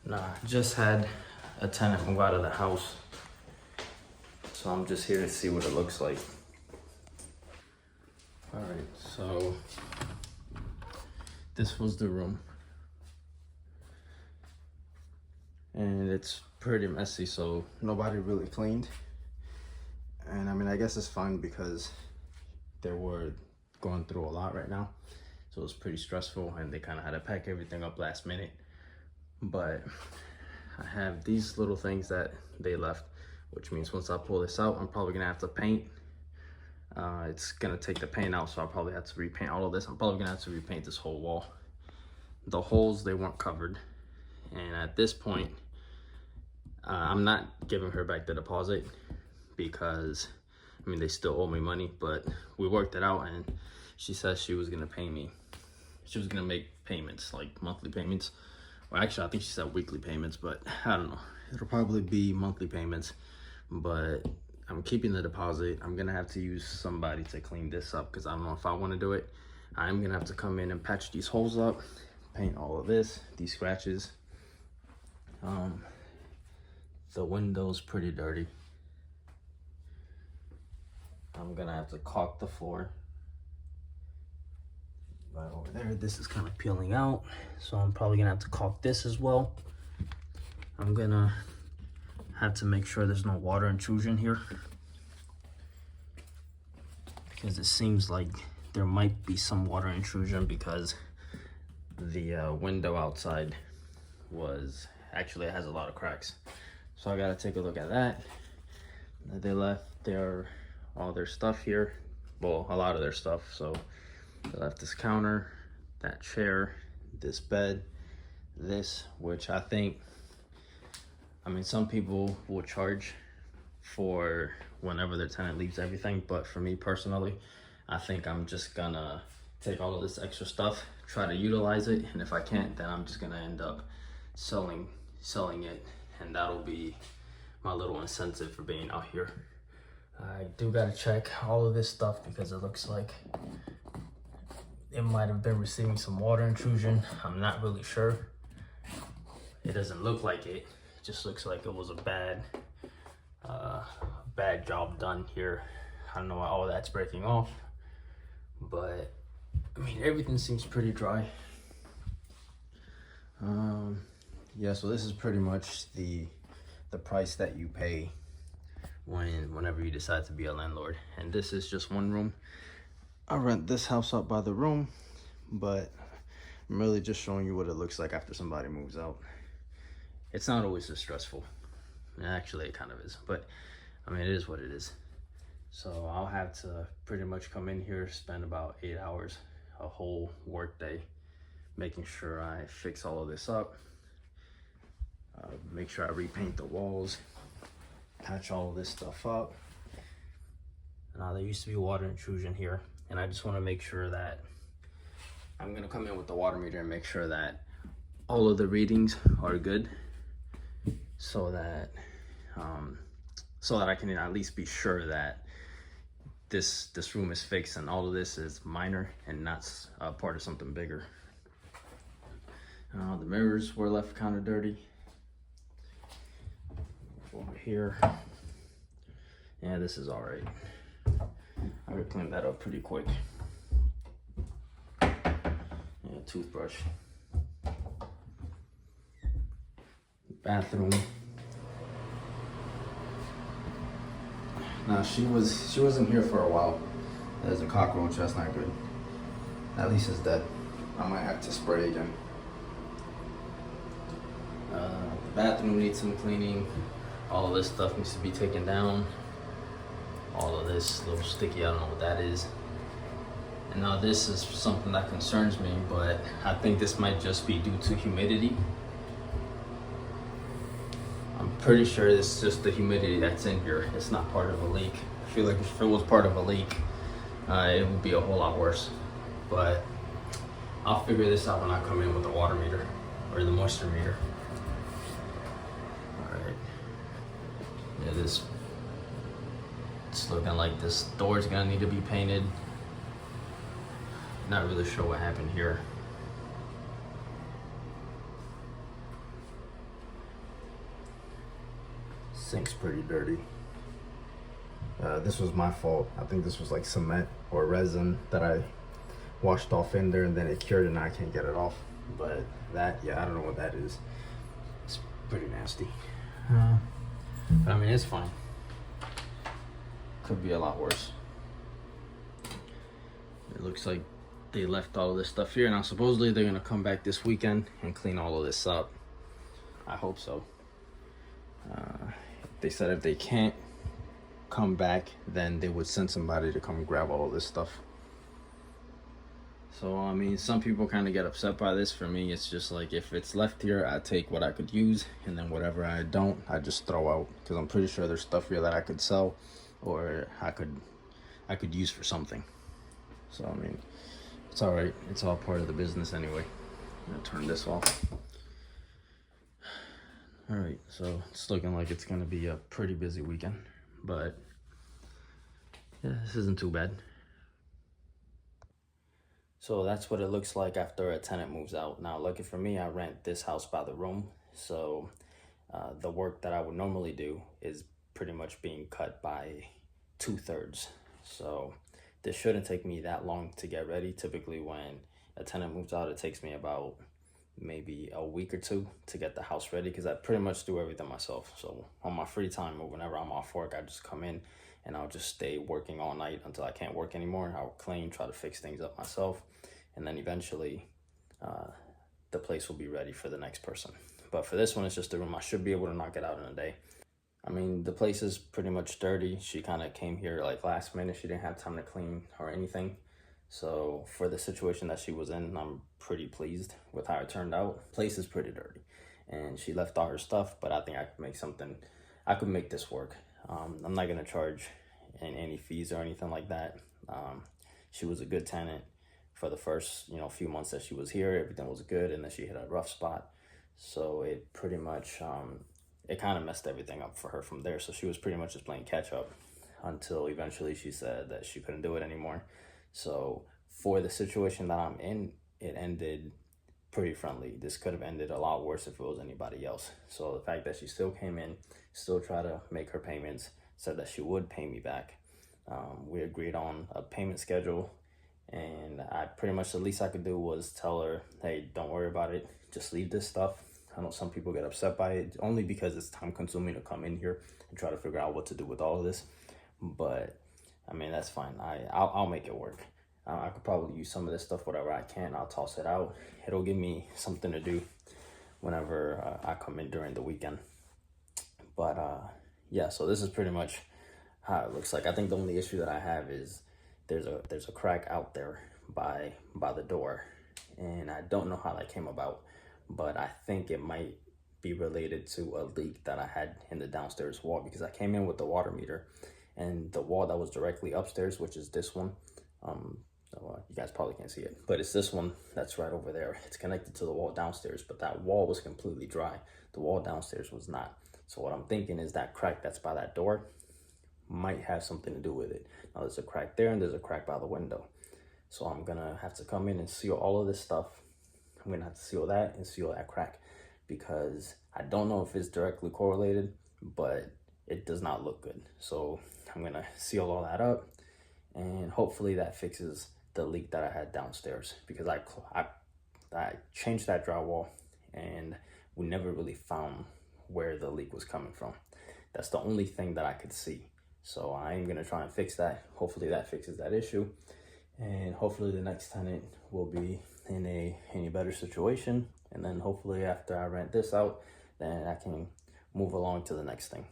Nah, just had a tenant move out of the house. So I'm just here to see what it looks like. All right, so this was the room. And it's pretty messy, so nobody really cleaned. And I mean, I guess it's fine because they were going through a lot right now. So it was pretty stressful and they kind of had to pack everything up last minute. But I have these little things that they left, which means once I pull this out, I'm probably gonna have to paint. It's gonna take the paint out, so I'll probably have to repaint all of this. I'm probably gonna have to repaint this whole wall. The holes, they weren't covered. And at this point, I'm not giving her back the deposit because, I mean, they still owe me money, but we worked it out and she says she was gonna pay me. She was gonna make payments, like monthly payments. Well, actually, I think she said weekly payments, but I don't know. It'll probably be monthly payments, but I'm keeping the deposit. I'm gonna have to use somebody to clean this up because I don't know if I wanna do it. I'm gonna have to come in and patch these holes up, paint all of this, these scratches. The window's pretty dirty. I'm gonna have to caulk the floor. Right over there, this is kind of peeling out, so I'm probably gonna have to caulk this as well. I'm gonna have to make sure there's no water intrusion here because it seems like there might be some water intrusion because the window outside was actually, it has a lot of cracks. So I gotta take a look at that. They left all their stuff here. Well, a lot of their stuff. So they left this counter, that chair, this bed, this, which I think, I mean, some people will charge for whenever their tenant leaves everything, but for me personally, I think I'm just gonna take all of this extra stuff, try to utilize it, and if I can't, then I'm just gonna end up selling it, and that'll be my little incentive for being out here. I do gotta check all of this stuff because it looks like it might have been receiving some water intrusion. I'm not really sure. It doesn't look like it. It just looks like it was a bad job done here. I don't know why all that's breaking off, but I mean, everything seems pretty dry. Yeah, so this is pretty much the price that you pay whenever you decide to be a landlord. And this is just one room. I rent this house out by the room, but I'm really just showing you what it looks like after somebody moves out. It's not always this stressful. Actually, it kind of is, but I mean, it is what it is. So I'll have to pretty much come in here, spend about 8 hours, a whole work day, making sure I fix all of this up, make sure I repaint the walls, patch all of this stuff up. Now, there used to be water intrusion here, and I just want to make sure that I'm gonna come in with the water meter and make sure that all of the readings are good, so that I can at least be sure that this room is fixed and all of this is minor and not part of something bigger. The mirrors were left kind of dirty. Over here, yeah, this is all right. I could clean that up pretty quick. Yeah, toothbrush. Bathroom. Now she wasn't here for a while. There's a cockroach. That's not good. At least it's dead. I might have to spray again. The bathroom needs some cleaning. All of this stuff needs to be taken down. All of this little sticky, I don't know what that is. And now this is something that concerns me, but I think this might just be due to humidity. I'm pretty sure this is just the humidity that's in here. It's not part of a leak. I feel like if it was part of a leak, it would be a whole lot worse. But I'll figure this out when I come in with the water meter or the moisture meter. Yeah, it's looking like this door's gonna need to be painted. Not really sure what happened here. Sink's pretty dirty. This was my fault. I think this was like cement or resin that I washed off in there, and then it cured and I can't get it off. But that, yeah, I don't know what that is. It's pretty nasty. But I mean, it's fine. Could be a lot worse. It looks like they left all of this stuff here. Now supposedly they're gonna come back this weekend and clean all of this up. I hope so. They said if they can't come back, then they would send somebody to come grab all of this stuff. So I mean, some people kind of get upset by this. For me, it's just like, if it's left here, I take what I could use, and then whatever I don't, I just throw out, because I'm pretty sure there's stuff here that I could sell or I could use for something. So I mean, it's all right. It's all part of the business anyway. I'm gonna turn this off. All right, so it's looking like it's gonna be a pretty busy weekend, but yeah, this isn't too bad. So that's what it looks like after a tenant moves out. Now, lucky for me, I rent this house by the room, so the work that I would normally do is pretty much being cut by 2/3. So this shouldn't take me that long to get ready. Typically when a tenant moves out, it takes me about maybe a week or two to get the house ready, because I pretty much do everything myself. So on my free time or whenever I'm off work, I just come in and I'll just stay working all night until I can't work anymore. I'll clean, try to fix things up myself, and then eventually the place will be ready for the next person. But for this one, it's just a room. I should be able to knock it out in a day. I mean, the place is pretty much dirty. She kind of came here like last minute. She didn't have time to clean or anything. So for the situation that she was in, I'm pretty pleased with how it turned out. Place is pretty dirty, and she left all her stuff, but I think I could make this work. I'm not gonna charge any fees or anything like that. She was a good tenant for the first, few months that she was here. Everything was good, and then she hit a rough spot. So it pretty much, it kind of messed everything up for her from there. So she was pretty much just playing catch up until eventually she said that she couldn't do it anymore. So for the situation that I'm in, it ended pretty friendly. This could have ended a lot worse if it was anybody else. So the fact that she still came in, still tried to make her payments, said that she would pay me back. We agreed on a payment schedule, and I pretty much, the least I could do was tell her, hey, don't worry about it. Just leave this stuff. I know some people get upset by it only because it's time consuming to come in here and try to figure out what to do with all of this. But I mean, that's fine. I'll make it work. I could probably use some of this stuff, whatever I can. I'll toss it out. It'll give me something to do whenever I come in during the weekend. But yeah, so this is pretty much how it looks like. I think the only issue that I have is there's a crack out there by the door, and I don't know how that came about, but I think it might be related to a leak that I had in the downstairs wall, because I came in with the water meter, and the wall that was directly upstairs, which is this one, you guys probably can't see it, but it's this one that's right over there. It's connected to the wall downstairs, but that wall was completely dry. The wall downstairs was not. So what I'm thinking is that crack that's by that door might have something to do with it. Now there's a crack there, and there's a crack by the window. So I'm gonna have to come in and seal all of this stuff. I'm gonna have to seal that and seal that crack, because I don't know if it's directly correlated, but it does not look good. So I'm gonna seal all that up, and hopefully that fixes the leak that I had downstairs, because I changed that drywall and we never really found where the leak was coming from. That's the only thing that I could see. So I'm gonna try and fix that. Hopefully that fixes that issue, and hopefully the next tenant will be in a better situation. And then hopefully after I rent this out, then I can move along to the next thing.